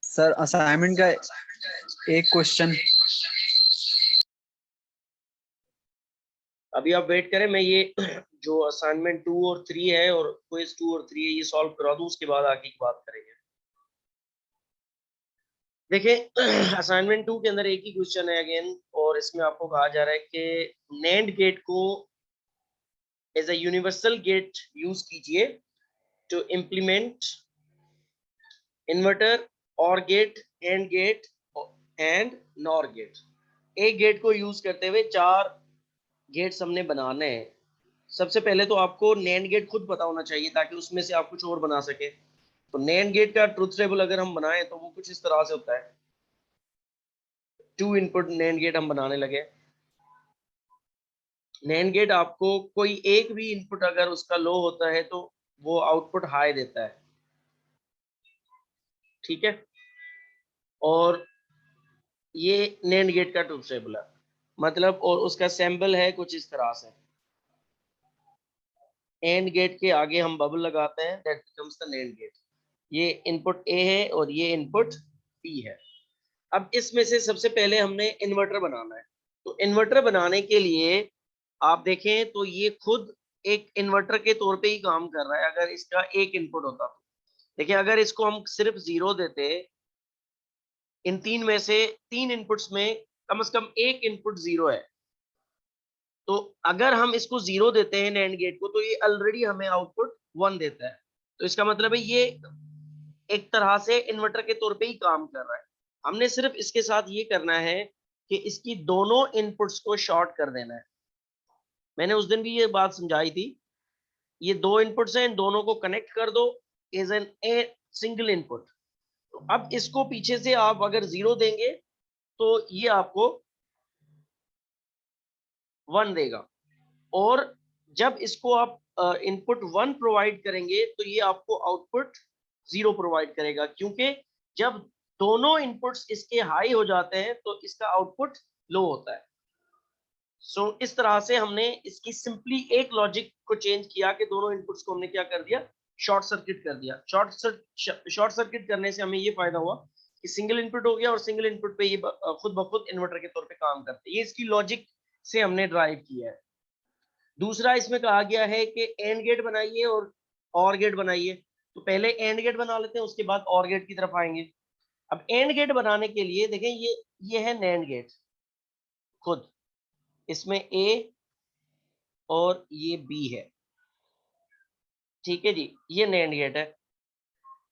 Sir assignment का एक question. अभी आप वेट करें, मैं ये जो असाइनमेंट 2 और 3 है और क्विज 2 और 3 है ये सॉल्व करा दूं, उसके बाद आगे की बात करेंगे। देखिए असाइनमेंट 2 के अंदर एक ही क्वेश्चन है अगेन, और इसमें आपको कहा जा रहा है कि नैंड गेट को as a universal gate use कीजिए टू इम्प्लीमेंट इन्वर्टर, और gate, AND gate and NOR gate. एक गेट को यूज करते हुए 4 गेट्स हमने बनाने हैं। सबसे पहले तो आपको नैंड गेट खुद पता होना चाहिए ताकि उसमें से आप कुछ और बना सके। तो नैंड गेट का ट्रुथ टेबल अगर हम बनाएं तो वो कुछ इस तरह से होता है। 2 इनपुट नैंड गेट हम बनाने लगे। नैंड गेट आपको कोई एक भी इनपुट अगर उसका लो होता है तो वो आउटपुट हाई देता है, ठीक है। और ये नैंड गेट का ट्रुथ टेबल है, मतलब, और उसका सैंपल है कुछ इस तरह से। एंड गेट के आगे हम बबल लगाते हैं, that becomes the NAND gate. ये इनपुट ए है और ये इनपुट बी है। अब इसमें से सबसे पहले हमने इन्वर्टर बनाना है। तो इन्वर्टर बनाने के लिए आप देखें तो ये खुद एक इन्वर्टर के तौर पे ही काम कर रहा है अगर इसका एक इनपुट होता तो। देखिए अगर इसको हम सिर्फ 0 देते, इन 3 में से 3 इनपुट्स में कम से कम एक इनपुट 0 है, तो अगर हम इसको 0 देते हैं नैंड गेट को तो ये ऑलरेडी हमें आउटपुट 1 देता है। तो इसका मतलब है ये एक तरह से इन्वर्टर के तौर पे ही काम कर रहा है। हमने सिर्फ इसके साथ ये करना है कि इसकी दोनों इनपुट्स को शॉर्ट कर देना है। मैंने उस दिन भी ये बात समझाई थी। ये 2 इनपुट्स हैं, इन दोनों को कनेक्ट कर दो as an a single input. तो अब इसको पीछे से आप अगर 0 देंगे तो ये आपको 1 देगा, और जब इसको आप इनपुट 1 प्रोवाइड करेंगे तो ये आपको आउटपुट 0 प्रोवाइड करेगा, क्योंकि जब दोनों इनपुट्स इसके हाई हो जाते हैं तो इसका आउटपुट लो होता है। सो इस तरह से हमने इसकी सिंपली एक लॉजिक को चेंज किया कि दोनों इनपुट्स को हमने क्या कर दिया, शॉर्ट सर्किट कर दिया। शॉर्ट सर्किट करने से हमें ये फायदा हुआ कि सिंगल इनपुट हो गया, और सिंगल इनपुट पे ये खुद ब खुद इन्वर्टर के तौर पे काम करते हैं। ये इसकी लॉजिक से हमने ड्राइव किया है। दूसरा इसमें कहा गया है कि एंड गेट बनाइए और गेट बनाइए। तो पहले एंड गेट बना लेते हैं, उसके बाद और गेट की तरफ आएंगे। अब एंड गेट बनाने के लिए देखें, ये है नैंड गेट खुद, इसमें ए और ये बी है, ठीक है जी। ये नैंड गेट है।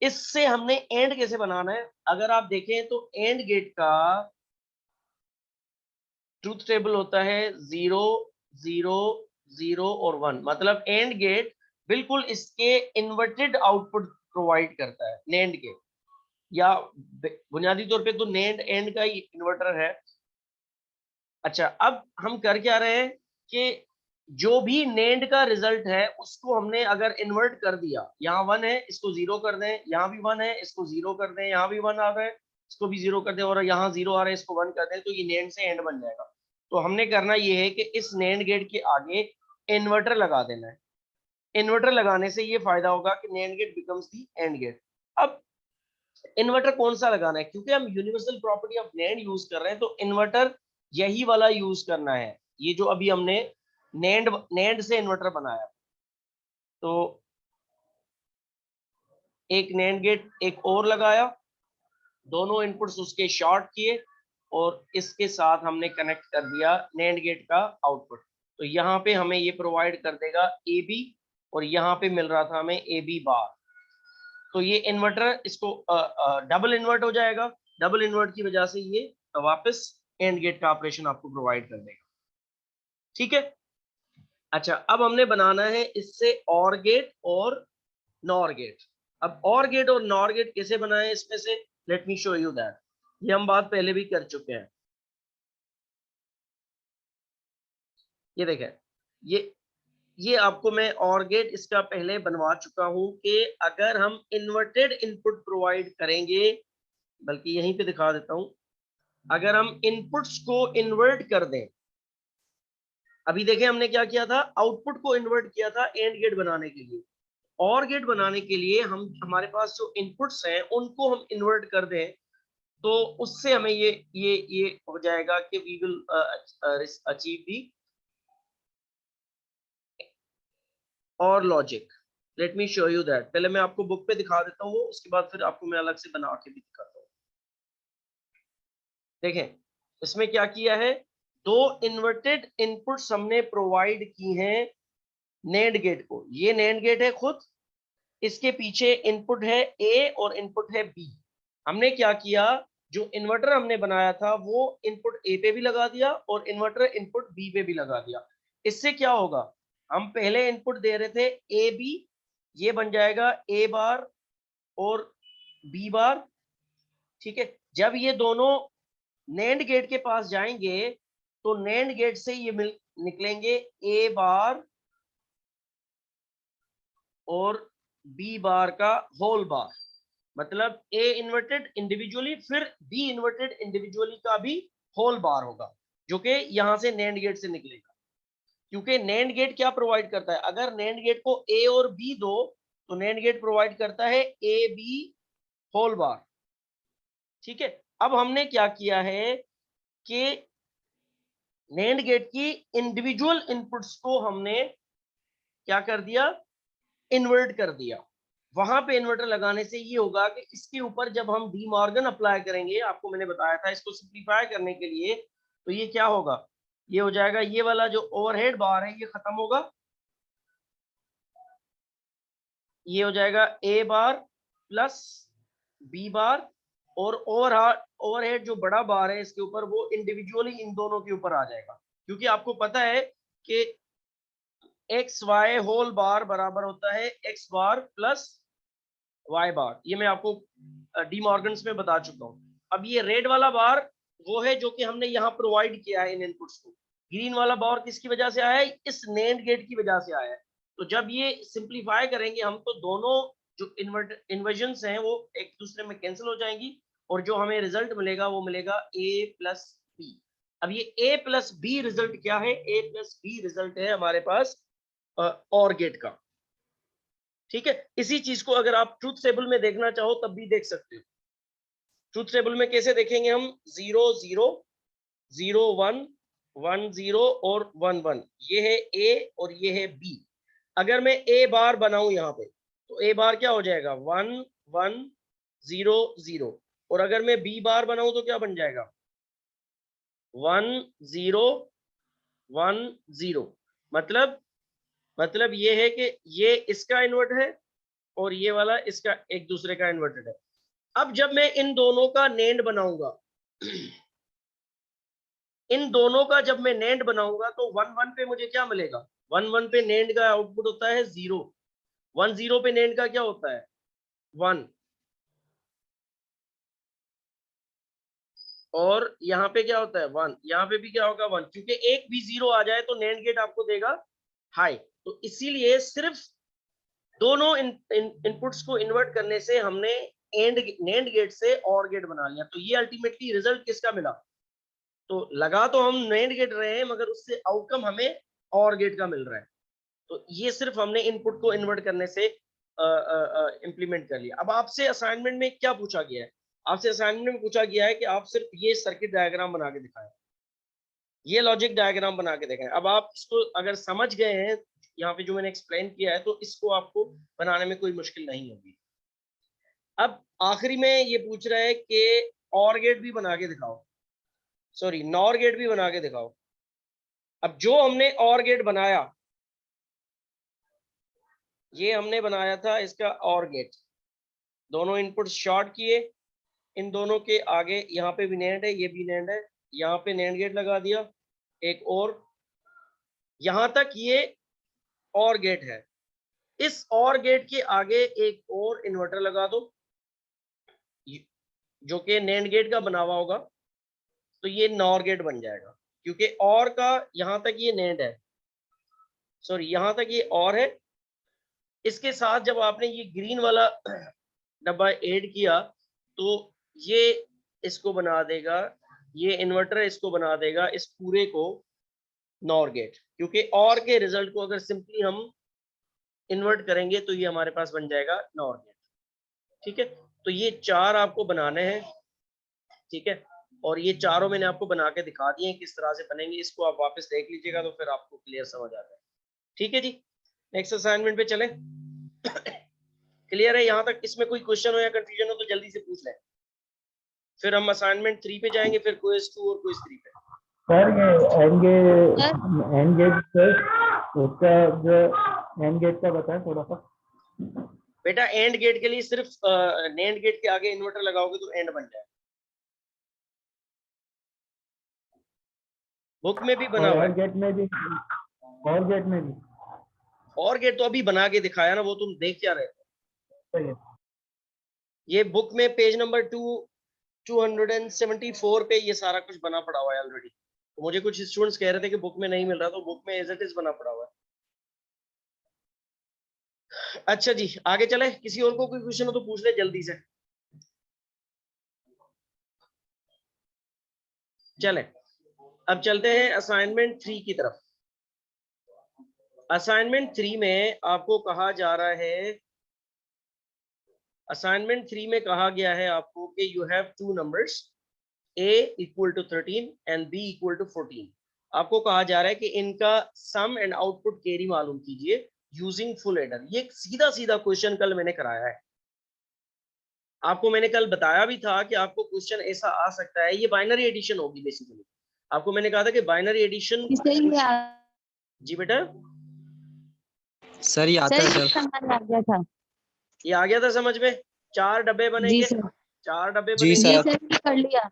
इससे हमने एंड कैसे बनाना है, अगर आप देखें तो एंड गेट का ट्रूथ टेबल होता है 0 0 0 और 1। मतलब एंड गेट बिल्कुल इसके इन्वर्टेड आउटपुट प्रोवाइड करता है, नैंड गेट, या बुनियादी तौर पे तो नैंड एंड का ही इन्वर्टर है। अच्छा, अब हम कर क्या रहे हैं कि जो भी नैंड का रिजल्ट है उसको हमने अगर इन्वर्ट कर दिया, यहाँ 1 है इसको 0 कर दें, यहाँ भी 1 है इसको 0 कर दें, यहाँ भी 1 आ रहा है इसको भी 0 कर दें, और यहाँ 0 आ रहा है इसको 1 कर दें, तो ये नैंड से एंड बन जाएगा। तो हमने करना ये है कि इस नैंड गेट के आगे इन्वर्टर लगा देना है। इन्वर्टर लगाने से ये फायदा होगा कि NAND gate becomes the AND gate. अब इन्वर्टर कौन सा लगाना है, क्योंकि हम universal property of NAND use कर रहे हैं तो इन्वर्टर यही वाला यूज करना है, ये जो अभी हमने नैंड से इन्वर्टर बनाया। तो एक नैंड गेट एक और लगाया, दोनों इनपुट्स उसके शॉर्ट किए, और इसके साथ हमने कनेक्ट कर दिया नैंड गेट का आउटपुट। तो यहाँ पे हमें ये प्रोवाइड कर देगा ए बी, और यहाँ पे मिल रहा था हमें ए बी बार। तो ये इन्वर्टर इसको डबल इन्वर्ट हो जाएगा। डबल इन्वर्ट की वजह से ये वापस एंड गेट का ऑपरेशन आपको प्रोवाइड कर देगा, ठीक है। अच्छा, अब हमने बनाना है इससे और गेट और नॉर गेट। अब और गेट और नॉर गेट कैसे बनाए इसमें से, let me show you that. ये हम बात पहले भी कर चुके हैं। ये देखें, ये आपको मैं और गेट इसका पहले बनवा चुका हूं कि अगर हम इन्वर्टेड इनपुट प्रोवाइड करेंगे, बल्कि यहीं पे दिखा देता हूं, अगर हम इनपुट्स को इन्वर्ट कर दें, अभी देखें हमने क्या किया था, आउटपुट को इन्वर्ट किया था एंड गेट बनाने के लिए। और गेट बनाने के लिए हम हमारे पास जो इनपुट्स हैं उनको हम इन्वर्ट कर दें, तो उससे हमें ये हो जाएगा कि वी विल अचीव दी और logic. Let me show you that. पहले मैं आपको बुक पे दिखा देता हूँ, उसके बाद फिर आपको मैं अलग से बना के भी दिखाता हूँ। देखें इसमें क्या किया है, दो इन्वर्टेड इनपुट्स हमने प्रोवाइड की हैं नेंड गेट को। ये नेंड गेट है खुद, इसके पीछे इनपुट है ए और इनपुट है बी। हमने क्या किया, जो इन्वर्टर हमने बनाया था वो इनपुट ए पे भी लगा दिया और इन्वर्टर इनपुट बी पे भी लगा दिया। इससे क्या होगा, हम पहले इनपुट दे रहे थे ए बी, ये बन जाएगा ए बार और बी बार। ठीक है, जब ये दोनों नेंड गेट के पास जाएंगे तो नेंड गेट से ये निकलेंगे ए बार और बी बार का होल बार, मतलब ए इन्वर्टेड इंडिविजुअली फिर बी इन्वर्टेड इंडिविजुअली का भी होल बार होगा, जो कि यहां से नेंड गेट से निकलेगा। क्योंकि नेंड गेट क्या प्रोवाइड करता है, अगर नेंड गेट को ए और बी दो तो नेंड गेट प्रोवाइड करता है ए बी होल बार। ठीक है, अब हमने क्या किया है कि नेंड गेट की इंडिविजुअल इनपुट्स को हमने क्या कर दिया, इन्वर्ट कर दिया। वहां पे इन्वर्टर लगाने से ये होगा कि इसके ऊपर जब हम डी मॉर्गन अप्लाई करेंगे, आपको मैंने बताया था इसको सिंप्लीफाई करने के लिए, तो ये क्या होगा, ये हो जाएगा, ये वाला जो ओवरहेड बार है ये खत्म होगा, ये हो जाएगा ए बार प्लस बी बार, और ओवरहेड जो बड़ा बार है इसके ऊपर वो इंडिविजुअली इन दोनों के ऊपर आ जाएगा। क्योंकि आपको पता है कि एक्स वाई होल बार बराबर होता है एक्स बार प्लस वाई बार, ये मैं आपको डी मॉर्गन्स में बता चुका हूँ। अब ये रेड वाला बार वो है जो कि हमने यहाँ प्रोवाइड किया है इन इनपुट्स को। ग्रीन वाला बार किसकी वजह से आया है, इस नेंड गेट की वजह से आया है। तो जब ये सिंप्लीफाई करेंगे हम तो दोनों जो इन्वर्जन्स हैं वो एक दूसरे में कैंसिल हो जाएंगी और जो हमें रिजल्ट मिलेगा वो मिलेगा ए प्लस बी। अब ये ए प्लस बी रिजल्ट क्या है, ए प्लस बी रिजल्ट है हमारे पास और गेट का। ठीक है, इसी चीज को अगर आप ट्रूथ टेबल में देखना चाहो तब भी देख सकते हो। ट्रूथ टेबल में कैसे देखेंगे हम, 0 0 0 1 1 0 और 1 1, ये है ए और ये है बी। अगर मैं ए बार बनाऊं यहाँ पे तो ए बार क्या हो जाएगा, 1 1 0 0, और अगर मैं बी बार बनाऊं तो क्या बन जाएगा, 1 0 1 0। मतलब ये है कि ये इसका इन्वर्ट है और ये वाला इसका एक दूसरे का इन्वर्टेड है। अब जब मैं इन दोनों का नेंड बनाऊंगा इन दोनों का जब मैं नेंड बनाऊंगा तो 1 1 पे मुझे क्या मिलेगा, 1 1 पे नेंड का आउटपुट होता है 0, 1 0 पे नेंड का क्या होता है 1, और यहाँ पे क्या होता है 1, यहाँ पे भी क्या होगा 1, क्योंकि एक भी 0 आ जाए तो नेंड गेट आपको देगा हाई। तो इसीलिए सिर्फ दोनों इनपुट्स को इन्वर्ट करने से हमने नेंड गेट से और गेट बना लिया। तो ये अल्टीमेटली रिजल्ट किसका मिला, तो लगा तो हम नेंड गेट रहे हैं मगर उससे आउटकम हमें और गेट का मिल रहा है। तो ये सिर्फ हमने इनपुट को इन्वर्ट करने से इंप्लीमेंट कर लिया। अब आपसे असाइनमेंट में क्या पूछा गया है, आपसे असाइनमेंट में पूछा गया है कि आप सिर्फ ये सर्किट डायग्राम बना के दिखाएं, ये लॉजिक डायग्राम बना के दिखाएं। अब आप इसको अगर समझ गए हैं यहाँ पे जो मैंने एक्सप्लेन किया है तो इसको आपको बनाने में कोई मुश्किल नहीं होगी। अब आखिरी में ये पूछ रहा है कि और गेट भी बना के दिखाओ, सॉरी नॉर गेट भी बना के दिखाओ। अब जो हमने और गेट बनाया, ये हमने बनाया था इसका और गेट, दोनों इनपुट शॉर्ट किए, इन दोनों के आगे यहाँ पे भी नेंड है, ये भी नेंड है, यहाँ पे नेंड गेट लगा दिया एक और, यहाँ तक ये और गेट है। इस और गेट के आगे एक और इन्वर्टर लगा दो जो कि नेंड गेट का बना हुआ होगा, तो ये नॉर गेट बन जाएगा। क्योंकि और का यहाँ तक ये नेंड है, सॉरी यहाँ तक ये और है, इसके साथ जब आपने ये ग्रीन वाला डब्बा ऐड किया तो ये इसको बना देगा, ये इन्वर्टर इसको बना देगा इस पूरे को नॉर गेट। क्योंकि और के रिजल्ट को अगर सिंपली हम इन्वर्ट करेंगे तो ये हमारे पास बन जाएगा नॉर गेट। ठीक है, तो ये 4 आपको बनाने हैं। ठीक है, और ये चारों मैंने आपको बना के दिखा दिए हैं किस तरह से बनेंगे, इसको आप वापस देख लीजिएगा तो फिर आपको क्लियर समझ आ जाएगा। ठीक है जी, नेक्स्ट असाइनमेंट पे चलें। क्लियर है यहाँ तक? इसमें कोई क्वेश्चन हो या कंफ्यूजन हो तो जल्दी से पूछ लें, फिर हम असाइनमेंट 3 पे जाएंगे, फिर क्विज 2 और क्विज 3 पे। सर ये एंड गेट सर, उसका जो एंड गेट का बताएं थोड़ा सा। बेटा एंड गेट के लिए सिर्फ नेंड गेट के आगे इन्वर्टर लगाओगे तो एंड बन जाएगा। बुक में भी बना हुआ है, और गेट में भी, और गेट में भी और गेट तो अभी बना के दिखाया ना, वो तुम देख क्या रहे थे। सही है। ये बुक में पेज नंबर 274 पे ये सारा कुछ बना पड़ा हुआ है ऑलरेडी। तो मुझे कुछ स्टूडेंट्स कह रहे थे कि बुक में नहीं मिल रहा, तो बुक में एज इट इज बना पड़ा हुआ है। अच्छा जी, आगे चले। किसी और को कोई क्वेश्चन हो तो पूछ ले जल्दी से। चले, अब चलते हैं असाइनमेंट 3 की तरफ। असाइनमेंट 3 में आपको कहा जा रहा है, असाइनमेंट 3 में कहा गया है आपको कि you have two numbers a equal to 13 and b equal to 14। आपको कहा जा रहा है कि इनका सम एंड आउटपुट कैरी मालूम कीजिए यूजिंग फुल एडर। ये सीधा सीधा क्वेश्चन कल मैंने कराया है, आपको मैंने कल बताया भी था कि आपको क्वेश्चन ऐसा आ सकता है। ये बाइनरी एडिशन होगी बेसिकली। आपको मैंने कहा था कि बाइनरी एडिशन। जी बेटा, सर ये आता है सर। समझ आ गया था। ये आ गया था समझ में? 4 डब्बे जी बनेंगे, सर। 4 डब्बे जी बनेंगे। जी सर। सर, कर लिया।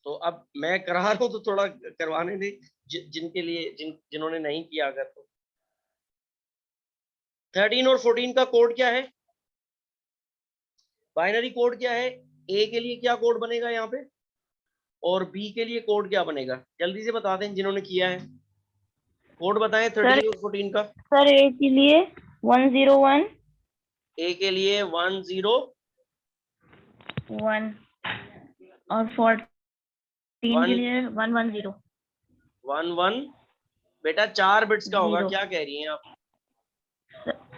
तो अब मैं करा रहा हूँ तो थोड़ा करवाने दे जिनके लिए, जिन्होंने नहीं किया अगर तो। 13 और 14 का कोड क्या है? बाइनरी कोड क्या है? ए के लिए क्या कोड बनेगा यहाँ पे, और बी के लिए कोड क्या बनेगा? जल्दी से बता दें जिन्होंने किया है, कोड बताएं 13 और 14 का। सर ए के लिए 101, ए के लिए 101 और 14 के लिए 110। 11 बेटा 4 बिट्स का होगा, 0। क्या कह रही हैं आप?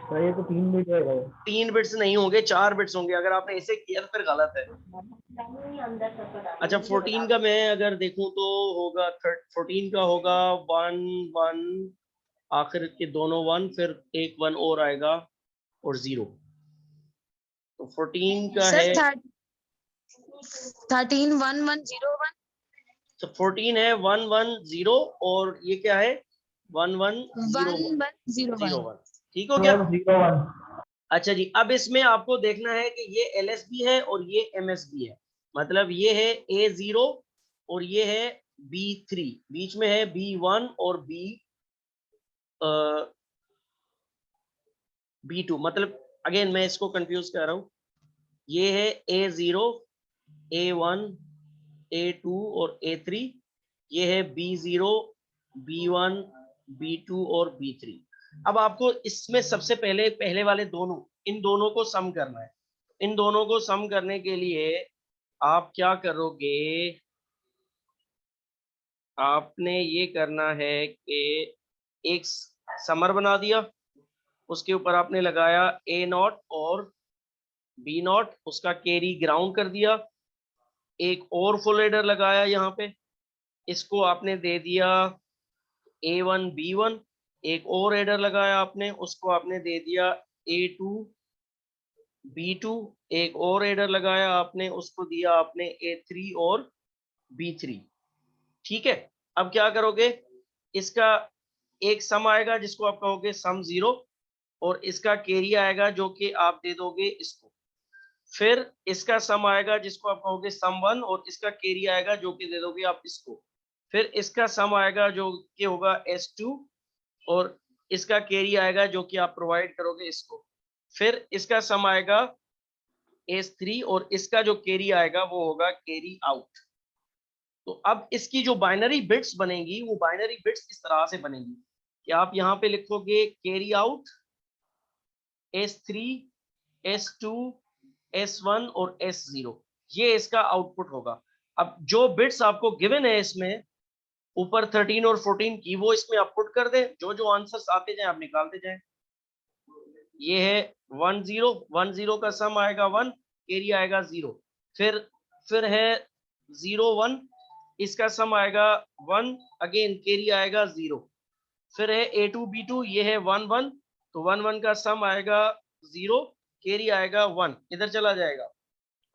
सर ये तो 3 भी जाएगा। 3 बिट्स नहीं होंगे, 4 बिट्स होंगे। अगर आपने ऐसे किया तो फिर गलत है। अच्छा 14 का मैं अगर देखूं तो होगा 14 का होगा 1 1, आखिर के दोनों 1, फिर एक 1 और आएगा और 0। तो 14 का है, 13 1101। तो 14 है 110, और ये क्या है 1101। 1101। ठीक हो गया? 101। अच्छा जी, अब इसमें आपको देखना है कि ये LSB है और ये MSB है। मतलब ये है A0 और ये है B3, बीच में है B1 और B2। मतलब अगेन मैं इसको कंफ्यूज कर रहा हूँ। ये है A0, A1, A2 और A3। ये है B0, B1, B2 और B3। अब आपको इसमें सबसे पहले वाले दोनों, इन दोनों को सम करना है। इन दोनों को सम करने के लिए आप क्या करोगे, आपने ये करना है कि एक समर बना दिया, उसके ऊपर आपने लगाया A0 और B0, उसका कैरी ग्राउंड कर दिया। एक और फुल एडर लगाया यहाँ पे, इसको आपने दे दिया A1 B1। एक और एडर लगाया आपने, उसको आपने दे दिया A2 B2। एक और एडर लगाया आपने, उसको दिया आपने A3 और B3। ठीक है, अब क्या करोगे, इसका एक सम आएगा जिसको आप कहोगे सम 0, और इसका कैरी आएगा जो कि आप दे दोगे इसको। फिर इसका सम आएगा जिसको आप कहोगे सम 1, और इसका कैरी आएगा जो कि दे दोगे आप इसको। फिर इसका सम आएगा जो कि होगा S2, और इसका कैरी आएगा जो कि आप प्रोवाइड करोगे इसको। फिर इसका सम आएगा S3, और इसका जो कैरी आएगा वो होगा कैरी आउट। तो अब इसकी जो बाइनरी बिट्स बनेंगी, वो बाइनरी बिट्स इस तरह से बनेंगी कि आप यहाँ पे लिखोगे carry out S3, S2, S1 और S0। ये इसका आउटपुट होगा। अब जो बिट्स आपको गिवन है इसमें ऊपर 13 और 14 की, वो इसमें आप पुट कर दें, जो जो आंसर्स आते जाएं आप निकालते जाएं। ये है 1 0, 1 0 का सम आएगा 1, कैरी आएगा 0। फिर है 0 1, इसका सम आएगा 1, अगेन कैरी आएगा 0। फिर है A2 B2, ये है 1 1, तो 1 1 का सम आएगा 0, कैरी आएगा 1, इधर चला जाएगा।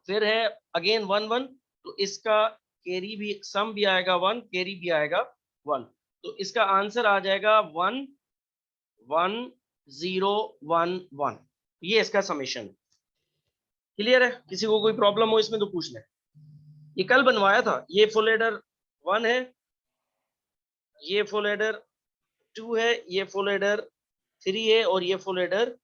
फिर है अगेन 1 1, तो इसका कैरी भी सम भी आएगा 1, कैरी भी आएगा 1, तो इसका आंसर आ जाएगा 1 1 0 1 1। ये इसका समेशन। क्लियर है? किसी को कोई प्रॉब्लम हो इसमें तो पूछ ले। ये कल बनवाया था। ये फुल एडर 1 है, ये फुल एडर 2 है, ये फुल एडर 3 है, और ये फुल एडर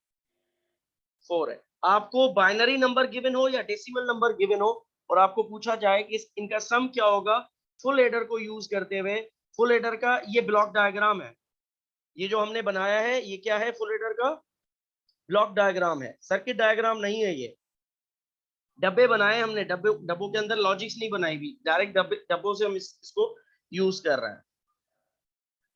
4 है। आपको बाइनरी नंबर गिवन हो या डेसिमल नंबर गिवन हो और आपको पूछा जाए कि इनका सम क्या होगा, फुल एडर को यूज करते हुए, फुल एडर का ये ब्लॉक डायग्राम है। ये जो हमने बनाया है ये क्या है? फुल एडर का ब्लॉक डायग्राम है, सर्किट डायग्राम नहीं है। ये डब्बे बनाए हमने, डब्बों के अंदर लॉजिक्स नहीं बनाई हुई, डायरेक्ट डब्बों से हम इसको यूज कर रहे हैं।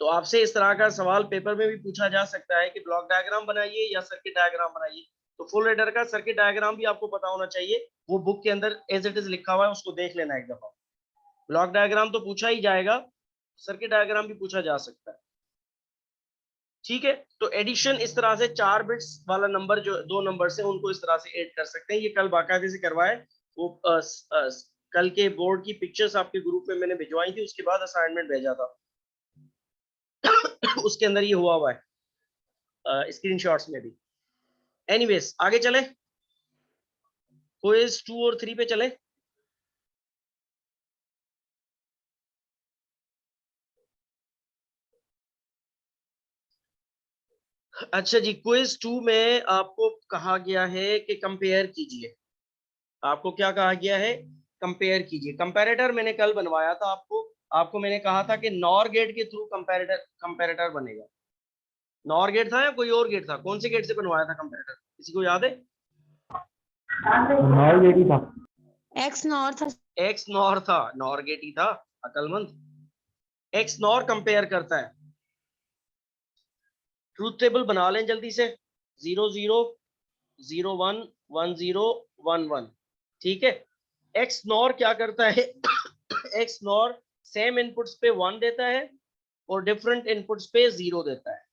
तो आपसे इस तरह का सवाल पेपर में भी पूछा जा सकता है कि ब्लॉक डायग्राम बनाइए या सर्किट डायग्राम बनाइए। तो फुल एडर का सर्किट डायग्राम भी आपको पता होना चाहिए, वो बुक के अंदर एज इट इज लिखा हुआ है, उसको देख लेना एक दफा। ब्लॉक डायग्राम तो पूछा ही जाएगा, सर्किट डायग्राम भी पूछा जा सकता है। ठीक है, तो एडिशन इस तरह से 4 बिट्स वाला नंबर जो 2 नंबर से, उनको इस तरह से ऐड कर सकते हैं। ये कल बाकायदे से करवाए, वो कल के बोर्ड की पिक्चर्स आपके ग्रुप में मैंने भिजवाई थी, उसके बाद असाइनमेंट भेजा था उसके अंदर ये हुआ है स्क्रीनशॉट्स में भी। एनीवेज आगे चले, क्विज 2 और 3 पे चले। अच्छा जी, क्विज 2 में आपको कहा गया है कि कंपेयर कीजिए। आपको क्या कहा गया है? कंपेयर कीजिए। कंपैरेटर मैंने कल बनवाया था आपको मैंने कहा था कि नॉर गेट के थ्रू कंपैरेटर बनेगा। नॉर गेट था या कोई और गेट था? कौन से गेट से बनवाया था कंपैरेटर, किसी को याद है? नॉर गेट ही था। एक्स नॉर था। एक्स नॉर था, नॉर गेट ही था अकलमंद। एक्स नॉर कंपेयर करता है। ट्रूथ टेबल बना लें जल्दी से। 0 0 0 1 1 0 1 1। ठीक है, एक्स नॉर क्या करता है? एक्स नॉर सेम इनपुट्स पे 1 देता है और डिफरेंट इनपुट्स पे 0 देता है।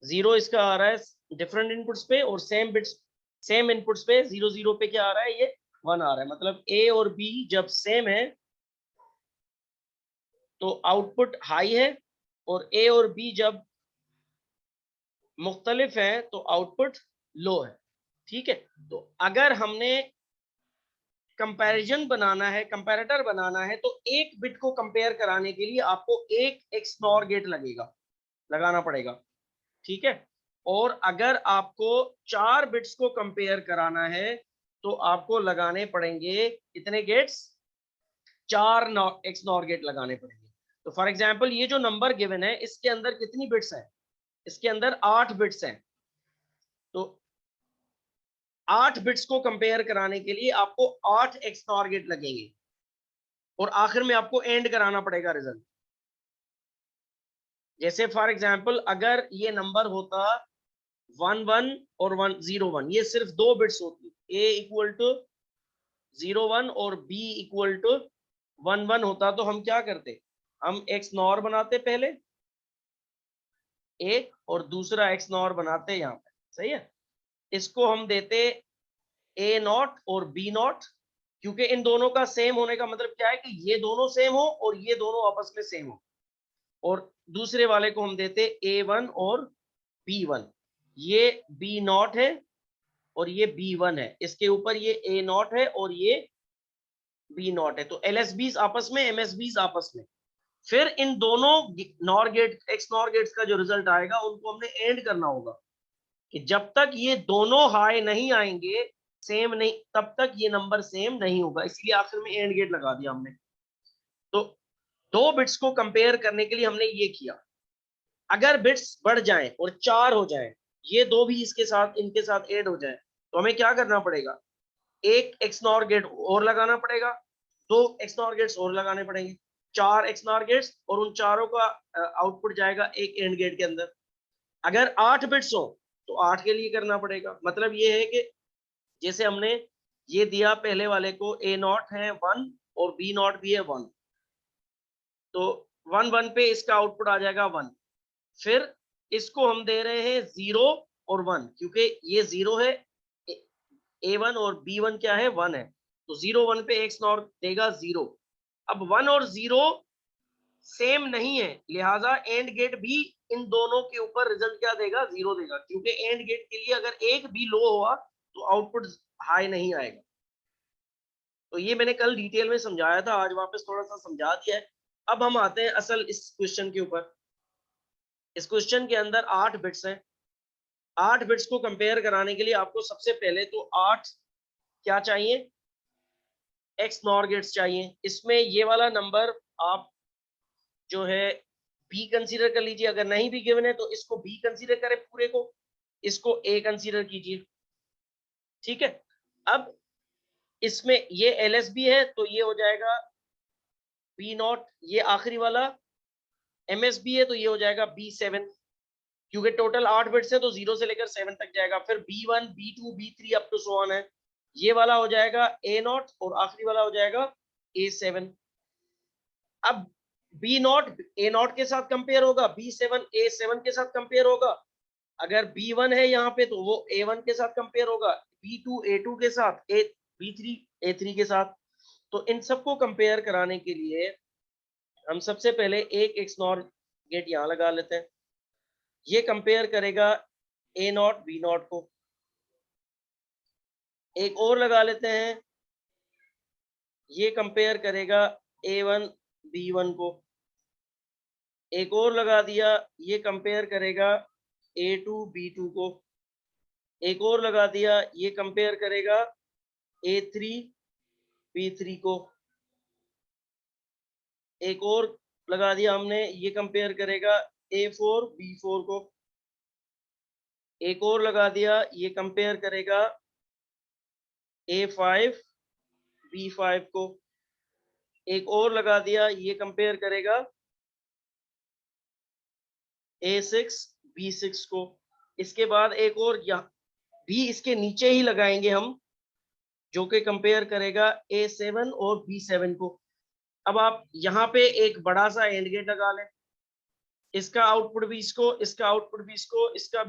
0 इसका आ रहा है डिफरेंट इनपुट्स पे, और सेम इनपुट्स पे 0 0 पे क्या आ रहा है? ये 1 आ रहा है। मतलब ए और बी जब सेम है तो आउटपुट हाई है, और ए और बी जब मुख्तलिफ है तो आउटपुट लो है। ठीक है, तो अगर हमने कंपैरिजन बनाना है, कंपैरेटर बनाना है, तो एक बिट को कंपेयर कराने के लिए आपको एक एक्स नॉर गेट लगाना पड़ेगा। ठीक है, और अगर आपको 4 बिट्स को कंपेयर कराना है तो आपको लगाने पड़ेंगे कितने गेट्स? 4 एक्स नॉर गेट लगाने पड़ेंगे। तो फॉर एग्जांपल ये जो नंबर गिवन है इसके अंदर कितनी बिट्स हैं? इसके अंदर 8 बिट्स हैं। तो 8 बिट्स को कंपेयर कराने के लिए आपको 8 एक्स नॉर गेट लगेंगे, और आखिर में आपको एंड कराना पड़ेगा रिजल्ट। जैसे फॉर एग्जांपल अगर ये नंबर होता 1 1 और 1 0 1, ये सिर्फ 2 बिट्स होती, a इक्वल टू 0 1 और b इक्वल टू 1 1 होता, तो हम क्या करते? हम एक्स नॉर बनाते पहले एक, और दूसरा एक्स नॉर बनाते यहाँ पे। सही है, इसको हम देते a नॉट और b नॉट, क्योंकि इन दोनों का सेम होने का मतलब क्या है कि ये दोनों सेम हो और ये दोनों आपस में सेम हो। और दूसरे वाले को हम देते a1 और b1। ये b नॉट है और ये b1 है, इसके ऊपर ये a नॉट है और ये b नॉट है। तो LSBs आपस में, MSBs आपस में। फिर इन दोनों NOR gate, X NOR gates का जो रिजल्ट आएगा उनको हमने एंड करना होगा, कि जब तक ये दोनों हाई नहीं आएंगे, सेम नहीं, तब तक ये नंबर सेम नहीं होगा। इसलिए आखिर में एंड गेट लगा दिया हमने। तो 2 बिट्स को कंपेयर करने के लिए हमने ये किया। अगर बिट्स बढ़ जाएं और 4 हो जाएं, ये 2 भी इसके साथ, इनके साथ ऐड हो जाएं, तो हमें क्या करना पड़ेगा? एक एक्स नॉर गेट और लगाना पड़ेगा, 2 एक्स नॉर गेट्स और लगाने पड़ेंगे, 4 एक्स नॉर गेट्स, और उन चारों का आउटपुट जाएगा एक एंड गेट के अंदर। अगर 8 बिट्स हो तो 8 के लिए करना पड़ेगा। मतलब ये है कि जैसे हमने ये दिया पहले वाले को A0 है 1 और B0 भी है 1, तो 1 1 पे इसका आउटपुट आ जाएगा 1। फिर इसको हम दे रहे हैं 0 और 1, क्योंकि ये 0 है A1 और B1 क्या है 1 है, तो 0 1 पे एक्स नॉर देगा 0। अब 1 और 0 सेम नहीं है, लिहाजा एंड गेट भी इन दोनों के ऊपर रिजल्ट क्या देगा 0 देगा, क्योंकि एंड गेट के लिए अगर एक भी लो हुआ तो आउटपुट हाई नहीं आएगा। तो ये मैंने कल डिटेल में समझाया था, आज वापस थोड़ा सा समझा दिया है। अब हम आते हैं असल इस क्वेश्चन के ऊपर। इस क्वेश्चन के अंदर 8 बिट्स हैं। 8 बिट्स को कंपेयर कराने के लिए आपको सबसे पहले तो 8 क्या चाहिए, एक्स नॉर गेट्स चाहिए। इसमें ये वाला नंबर आप जो है बी कंसीडर कर लीजिए, अगर नहीं भी गिवन है तो इसको बी कंसीडर करें, पूरे को इसको ए कंसीडर कीजिए, ठीक है। अब इसमें ये एलएसबी है तो ये हो जाएगा बी नॉट, ये आखिरी वाला एमएसबी है तो ये हो जाएगा B7, क्योंकि टोटल 8 बिट्स है तो 0 से लेकर 7 तक जाएगा। फिर B1 B2 B3 up to so on है, ये वाला हो जाएगा A0 और आखिरी वाला हो जाएगा A7। अब B0 A0 के साथ कंपेयर होगा, B7 A7 के साथ कंपेयर होगा, अगर B1 है यहाँ पे तो वो A1 के साथ कंपेयर होगा, B2 A2 के साथ, B3 A3 के साथ। तो इन सबको कंपेयर कराने के लिए हम सबसे पहले एक एक्सनॉर गेट यहाँ लगा लेते हैं। ये कंपेयर करेगा A0 B0 को। एक और लगा लेते हैं, ये कंपेयर करेगा A1 B1 को। एक और लगा दिया, ये कंपेयर करेगा A2 B2 को। एक और लगा दिया, ये कंपेयर करेगा A3 B3 को। एक और लगा दिया हमने, ये कंपेयर करेगा A4 B4 को। एक और लगा दिया, ये कंपेयर करेगा A5 B5 को। एक और लगा दिया, ये कंपेयर करेगा A6 B6 को। इसके बाद एक और भी इसके नीचे ही लगाएंगे हम, जो कि कंपेयर करेगा A7 और B7 को। अब आप यहाँ पे एक बड़ा सा एंड गेट लगा लें, इसका आउटपुट भी इसको, इसका आउटपुट भी इसको, इसका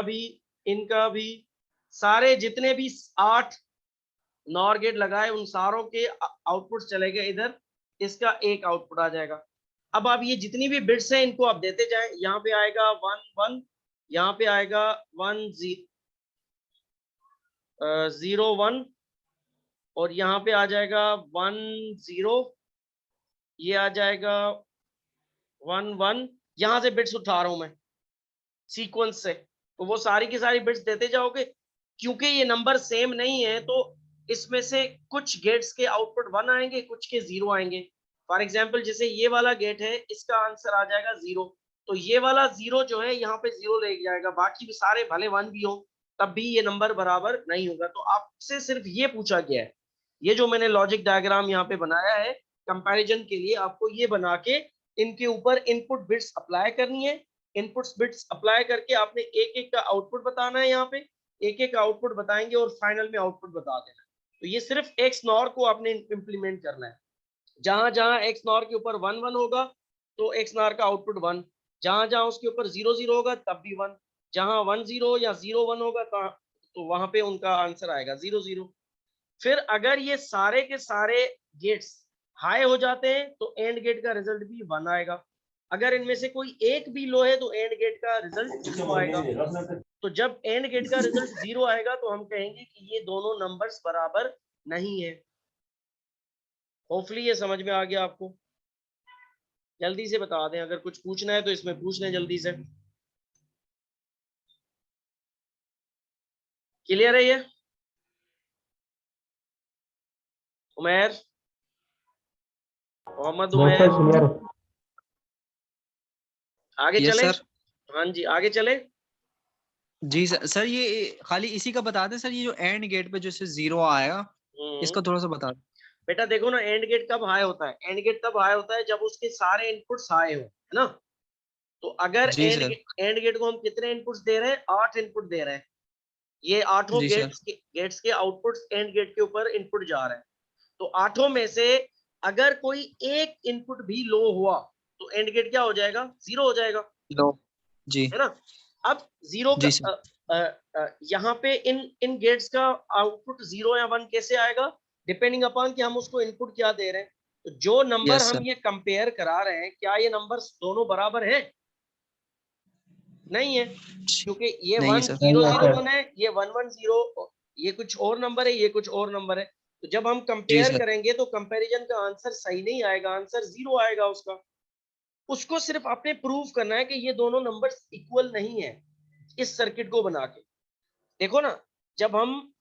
भी, इनका भी, सारे जितने भी 8 नॉर गेट लगाए उन सारों के आउटपुट चले गए इधर, इसका एक आउटपुट आ जाएगा। अब आप ये जितनी भी बिट्स हैं इनको आप देते जाएं, यहाँ पे आएगा 1 1, यहाँ पे आएगा 1 0 1 और यहाँ पे आ जाएगा 1 0, ये आ जाएगा 1 1। यहाँ से बिट्स उठा रहा हूं मैं सीक्वेंस से, तो वो सारी की सारी बिट्स देते जाओगे। क्योंकि ये नंबर सेम नहीं है तो इसमें से कुछ गेट्स के आउटपुट 1 आएंगे, कुछ के 0 आएंगे। फॉर एग्जांपल जैसे ये वाला गेट है, इसका आंसर आ जाएगा 0, तो ये वाला 0 जो है यहाँ पे 0 ले जाएगा, बाकी भी सारे भले 1 भी हो तब भी ये नंबर बराबर नहीं होगा। तो आपसे सिर्फ ये पूछा गया है, ये जो मैंने लॉजिक डायग्राम यहाँ पे बनाया है कंपैरिजन के लिए, आपको ये बना के इनके ऊपर इनपुट बिट्स अप्लाई करनी है। इनपुट्स बिट्स अप्लाई करके आपने एक एक का आउटपुट बताना है, यहाँ पे एक एक आउटपुट बताएंगे और फाइनल में आउटपुट बता देना। तो ये सिर्फ एक्स नॉर को आपने इंप्लीमेंट करना है। जहां जहां एक्स नॉर के ऊपर 1 1 होगा तो एक्स नॉर का आउटपुट 1, जहां जहां उसके ऊपर 0 0 होगा तब भी 1, जहां 1 0 या 0 1 होगा तो वहां पे उनका आंसर आएगा 0 0। फिर अगर ये सारे के सारे गेट्स हाई हो जाते हैं तो एंड गेट का रिजल्ट भी 1 आएगा। अगर इनमें से कोई एक भी लो है तो एंड गेट का रिजल्ट 0 आएगा। तो जब एंड गेट का रिजल्ट 0 आएगा तो हम कहेंगे कि ये दोनों नंबर्स बराबर नहीं है। होपफुली ये समझ में आ गया आपको। जल्दी से बता दें, अगर कुछ पूछना है तो इसमें पूछ लें जल्दी से। क्लियर है ये? उमैर, मोहम्मद उमैर, आगे चले? हाँ जी आगे चले। जी सर ये खाली इसी का बता दें सर, ये जो एंड गेट पे जैसे 0 आएगा इसका थोड़ा सा बता दें। बेटा देखो ना, एंड गेट कब हाई होता है? एंड गेट तब हाई होता है जब उसके सारे इनपुट्स हाई हो, है ना। तो अगर जी सर। एंड गेट को हम कितने इनपुट्स दे रहे हैं, 8 इनपुट दे रहे हैं, ये आठों जी सर। गेट्स के आउटपुट्स एंड गेट के ऊपर इनपुट जा रहे हैं। तो आठों में से अगर कोई एक इनपुट भी लो हुआ तो एंड गेट क्या हो जाएगा, 0 हो जाएगा, लो। जी। है ना। अब 0 जी का सर। यहाँ पे इन गेट्स का आउटपुट 0 या 1 कैसे आएगा, डिपेंडिंग अपॉन कि हम उसको इनपुट क्या दे रहे हैं। तो जो नंबर यस हम सर। ये कंपेयर करा रहे हैं, क्या ये नंबर दोनों बराबर है, नहीं है, क्योंकि ये नहीं 1 सर। 0 नहीं है 0 सर। 1 है, ये 1 1 0, ये कुछ और नंबर है, ये कुछ और नंबर है। तो जब हम जी कंपेयर सर। करेंगे तो कंपैरिजन का आंसर सही नहीं आएगा, आंसर 0 आएगा उसका। उसको सिर्फ आपने प्रूव करना है कि ये दोनों नंबर्स इक्वल नहीं है, इस सर्किट को बना के। देखो ना, जब हम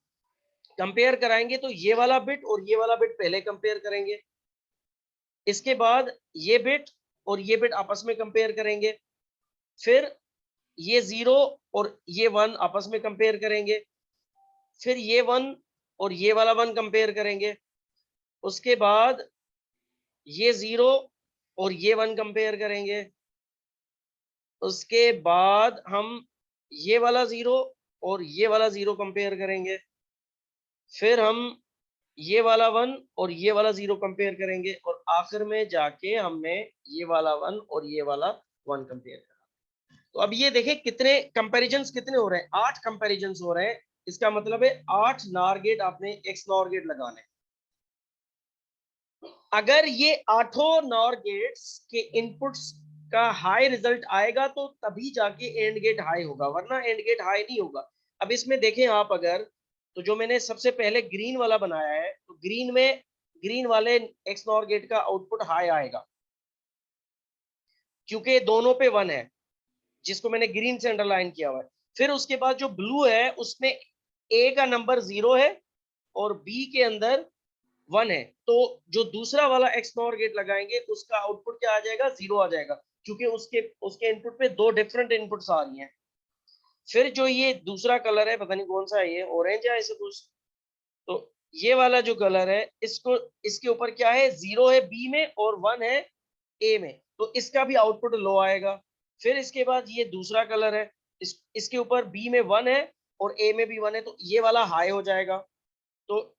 कंपेयर कराएंगे तो ये वाला बिट और ये वाला बिट पहले कंपेयर करेंगे, इसके बाद ये बिट और ये बिट आपस में कंपेयर करेंगे, फिर ये 0 और ये 1 आपस में कंपेयर करेंगे, फिर ये 1 और ये वाला 1 कंपेयर करेंगे, उसके बाद ये 0 और ये 1 कंपेयर करेंगे, उसके बाद हम ये वाला 0 और ये वाला 0 कंपेयर करेंगे, फिर हम ये वाला 1 और ये वाला 0 कंपेयर करेंगे, और आखिर में जाके हमने ये वाला 1 और ये वाला 1 कंपेयर करा। तो अब ये देखें कितने कंपैरिजंस कितने हो रहे हैं, 8 कंपैरिजंस हो रहे हैं। इसका मतलब है 8 नॉर गेट आपने एक्स नॉर गेट लगाने। अगर ये आठों नॉर गेट्स के इनपुट्स का हाई रिजल्ट आएगा तो तभी जाके एंड गेट हाई होगा, वरना एंड गेट हाई नहीं होगा। अब इसमें देखें आप, अगर तो जो मैंने सबसे पहले ग्रीन वाला बनाया है, तो ग्रीन वाले एक्स नॉर गेट का आउटपुट हाई आएगा, क्योंकि दोनों पे 1 है, जिसको मैंने ग्रीन से अंडरलाइन किया हुआ है। फिर उसके बाद जो ब्लू है, उसमें ए का नंबर 0 है और बी के अंदर 1 है, तो जो दूसरा वाला एक्स नॉर गेट लगाएंगे उसका आउटपुट क्या आ जाएगा, 0 आ जाएगा, क्योंकि उसके इनपुट पे 2 डिफरेंट इनपुट्स आ रही हैं। फिर जो ये दूसरा कलर है, पता नहीं कौन सा है, ये ऑरेंज है ऐसे कुछ, तो ये वाला जो कलर है, इसको इसके ऊपर क्या है, 0 है बी में और 1 है ए में, तो इसका भी आउटपुट लो आएगा। फिर इसके बाद ये दूसरा कलर है, इसके ऊपर बी में 1 है और ए में भी 1 है, तो ये वाला हाई हो जाएगा। तो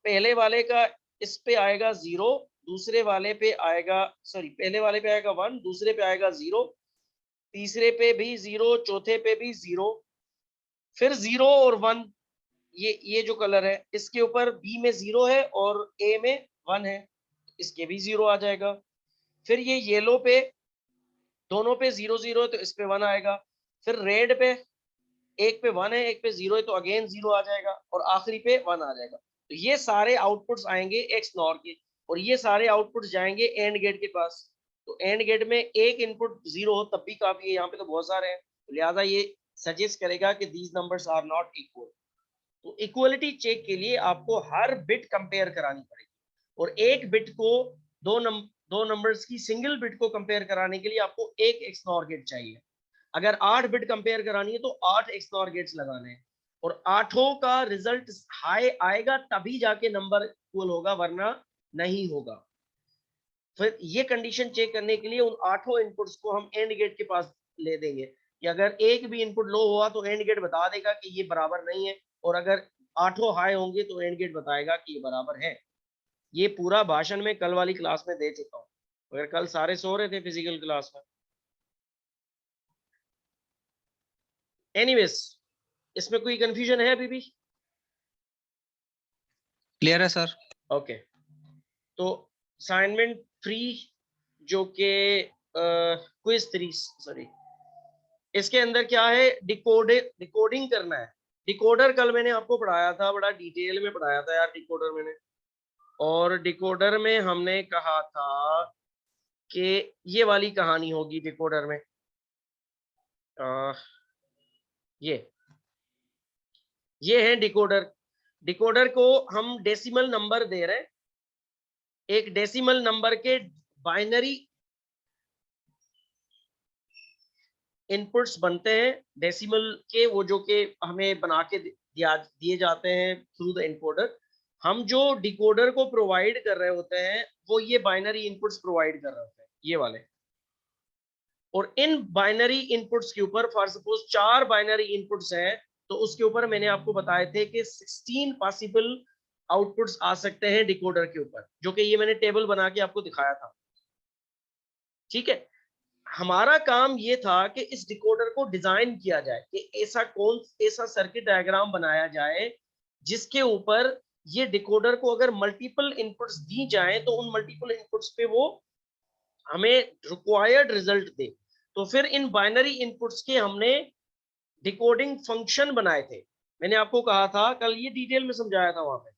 पहले वाले का इस पे आएगा 0, दूसरे वाले पे आएगा, सॉरी, पहले वाले पे आएगा 1, दूसरे पे आएगा 0, तीसरे पे भी 0, चौथे पे भी 0, फिर 0 और 1, ये जो कलर है, इसके ऊपर बी में 0 है और ए में 1 है, इसके भी 0 आ जाएगा। फिर ये येलो पे दोनों पे 0 0 है, तो इस पे 1 आएगा। फिर रेड पे एक पे 1 है, एक पे 0 है, तो अगेन 0 आ जाएगा, और आखिरी पे 1 आ जाएगा। तो ये सारे आउटपुट्स आएंगे एक्स नॉर के, और ये सारे आउटपुट्स जाएंगे एंड गेट के पास। तो एंड गेट में एक इनपुट 0 हो तब भी काफी है, यहाँ पे तो बहुत सारे हैं, तो लिहाजा ये सजेस्ट करेगा कि these numbers are not equal. तो इक्वलिटी चेक के लिए आपको हर बिट कंपेयर करानी पड़ेगी, और एक बिट को दो नंबर्स की सिंगल बिट को कंपेयर कराने के लिए आपको एक एक्स नॉर गेट चाहिए। अगर 8 बिट कंपेयर करानी है तो 8 एक्स नॉर गेट्स लगाने हैं, और आठों का रिजल्ट हाई आएगा तभी जाके नंबर इक्वल होगा, वरना नहीं होगा। फिर ये कंडीशन चेक करने के लिए उन आठों इनपुट्स को हम एंड गेट के पास ले देंगे, कि अगर एक भी इनपुट लो हुआ तो एंड गेट बता देगा कि ये बराबर नहीं है, और अगर आठों हाई होंगे तो एंड गेट बताएगा कि ये बराबर है। ये पूरा भाषण में कल वाली क्लास में दे चुका हूँ, अगर कल सारे सो रहे थे फिजिकल क्लास में। एनीवेज, इसमें कोई कंफ्यूजन है अभी भी? क्लियर है सर। ओके, तो असाइनमेंट 3 जो कि क्विज 3, सॉरी, इसके अंदर क्या है, डिकोडिंग करना है। डिकोडर कल मैंने आपको पढ़ाया था, बड़ा डिटेल में पढ़ाया था यार डिकोडर मैंने, और डिकोडर में हमने कहा था कि ये वाली कहानी होगी डिकोडर में। ये है डिकोडर। डिकोडर को हम डेसिमल नंबर दे रहे हैं, एक डेसिमल नंबर के बाइनरी इनपुट्स बनते हैं डेसिमल के, वो जो कि हमें बना के दिए जाते हैं थ्रू द इनकोडर। हम जो डिकोडर को प्रोवाइड कर रहे होते हैं वो ये बाइनरी इनपुट्स प्रोवाइड कर रहे होते हैं, ये वाले। और इन बाइनरी इनपुट्स के ऊपर फॉर सपोज 4 बाइनरी इनपुट्स हैं, तो उसके ऊपर मैंने आपको बताए थे कि 16 पॉसिबल आउटपुट्स आ सकते हैं डिकोडर के ऊपर, जो कि ये मैंने टेबल बना के आपको दिखाया था। ठीक है, हमारा काम ये था कि इस डिकोडर को डिजाइन किया जाए कि ऐसा सर्किट डायग्राम बनाया जाए जिसके ऊपर ये डिकोडर को अगर मल्टीपल इनपुट्स दी जाएं तो उन मल्टीपल इनपुट्स पे वो हमें रिक्वायर्ड रिजल्ट दे। तो फिर इन बाइनरी इनपुट्स के हमने डिकोडिंग फंक्शन बनाए थे। मैंने आपको कहा था कल, ये डिटेल में समझाया था वहां पे,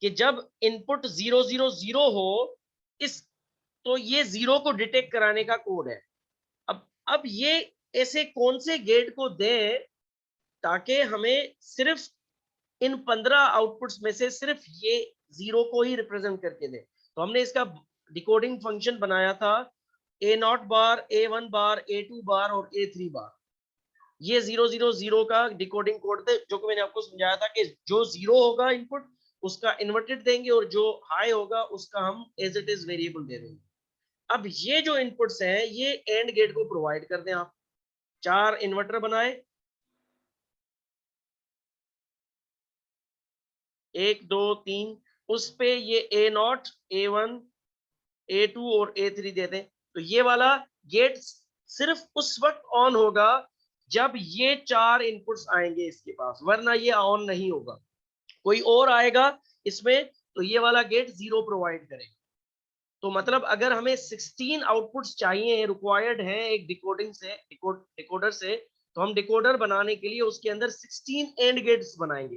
कि जब इनपुट 000 हो इस, तो ये 0 को डिटेक्ट कराने का कोड है। अब ये ऐसे कौन से गेट को दें ताकि हमें सिर्फ इन 15 आउटपुट्स में से सिर्फ ये 0 को ही रिप्रेजेंट करके दे। तो हमने इसका डिकोडिंग फंक्शन बनाया था A0 बार, A1 बार, A2 बार और A3 बार। ये 000 का डिकोडिंग कोड थे, जो कि मैंने आपको समझाया था कि जो 0 होगा इनपुट उसका इन्वर्टेड देंगे और जो हाई होगा उसका हम एज इट इज वेरिएबल दे देंगे। अब ये जो इनपुट्स हैं ये एंड गेट को प्रोवाइड कर दें आप। 4 इन्वर्टर बनाए, 1 2 3, उस पे ये A0, A1, A2 और A3 दे दें। तो ये वाला गेट सिर्फ उस वक्त ऑन होगा जब ये 4 इनपुट्स आएंगे इसके पास, वरना ये ऑन नहीं होगा। कोई और आएगा इसमें तो ये वाला गेट 0 प्रोवाइड करेगा। तो मतलब अगर हमें 16 आउटपुट्स चाहिए, रिक्वायर्ड हैं एक डिकोडर से, तो हम डिकोडर बनाने के लिए उसके अंदर 16 एंड गेट्स बनाएंगे।